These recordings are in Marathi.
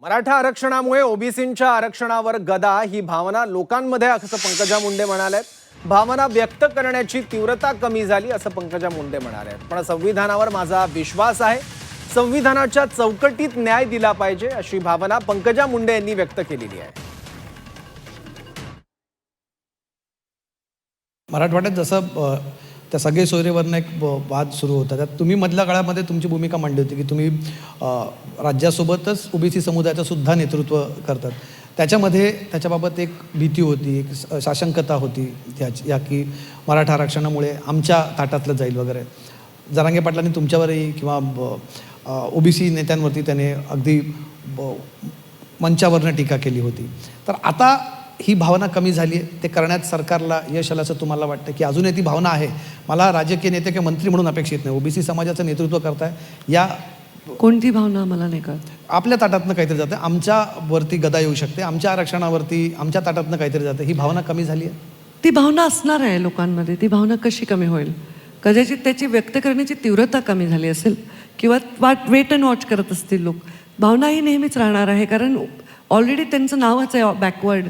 मराठा आरक्षणामुळे ओबीसींच्या आरक्षणावर गदा ही भावना लोकांमध्ये असं पंकजा मुंडे म्हणालेत। भावना व्यक्त करण्याची तीव्रता कमी झाली असं पंकजा मुंडे म्हणालेत। पण संविधानावर माझा विश्वास आहे, संविधानाच्या चौकटीत न्याय दिला पाहिजे अशी भावना पंकजा मुंडे यांनी व्यक्त केलेली आहे। मराठवाड्यात जसं त्या सगळे सोयरेवरनं एक वाद सुरू होता, त्यात तुम्ही मधल्या काळामध्ये तुमची भूमिका मांडली होती की तुम्ही राज्यासोबतच ओबीसी समुदायाचं सुद्धा नेतृत्व करतात। त्याच्यामध्ये त्याच्याबाबत एक भीती होती, एक साशंकता होती या की मराठा आरक्षणामुळे आमच्या ताटातलं जाईल वगैरे। जरांगे पाटलांनी तुमच्यावरही किंवा ओबीसी नेत्यांवरती त्याने अगदी मंचावरनं टीका केली होती। तर आता ही भावना कमी झाली आहे, ते करण्यात सरकारला यश आलं असं तुम्हाला वाटतं की अजूनही ती भावना आहे? मला राजकीय नेते किंवा मंत्री म्हणून अपेक्षित नाही, ओबीसी समाजाचं नेतृत्व करताय, या कोणती भावना मला नाही कळत। आपल्या ताटातनं काहीतरी जातं, आमच्यावरती गदा येऊ शकते, आमच्या आरक्षणावरती आमच्या ताटातनं काहीतरी जातं, ही भावना कमी झाली आहे? ती भावना असणार आहे लोकांमध्ये, ती भावना कशी कमी होईल? कदाचित त्याची व्यक्त करण्याची तीव्रता कमी झाली असेल किंवा वेट अँड वॉच करत असतील लोक। भावना ही नेहमीच राहणार आहे, कारण ऑलरेडी त्यांचं नावच आहे backward,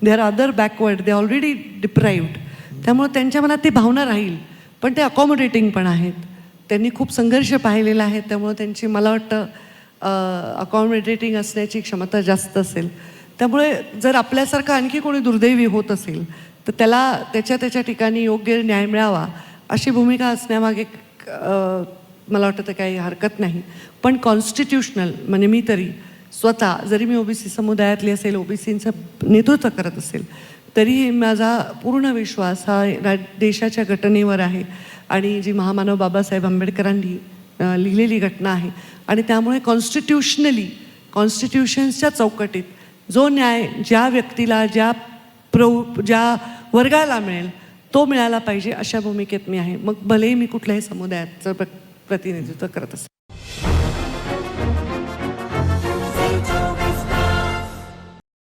they are other backward, they already deprived. त्यामुळे त्यांच्या मनात ती भावना राहील, पण ते अकॉमोडेटिंग पण आहेत, त्यांनी खूप संघर्ष पाहिलेला आहे, त्यामुळे त्यांची मला वाटतं अकॉमोडेटिंग असण्याची क्षमता जास्त असेल। त्यामुळे जर आपल्यासारखं आणखी कोणी दुर्दैवी होत असेल तर त्याला त्याच्या ठिकाणी योग्य न्याय मिळावा अशी भूमिका असण्यामागे मला वाटतं तर काही हरकत नाही। पण कॉन्स्टिट्यूशनल म्हणजे मी तरी स्वतः जरी मी ओबीसी समुदायातली असेल, ओबीसींचं नेतृत्व करत असेल, तरी माझा पूर्ण विश्वास हा देशाच्या घटनेवर आहे आणि जी महामानव बाबासाहेब आंबेडकरांनी लिहिलेली घटना आहे। आणि त्यामुळे कॉन्स्टिट्यूशन्सच्या चौकटीत जो न्याय ज्या व्यक्तीला ज्या वर्गाला मिळेल तो मिळाला पाहिजे अशा भूमिकेत मी आहे, मग भलेही मी कुठल्याही समुदायाचं प्रतिनिधित्व करत असेल।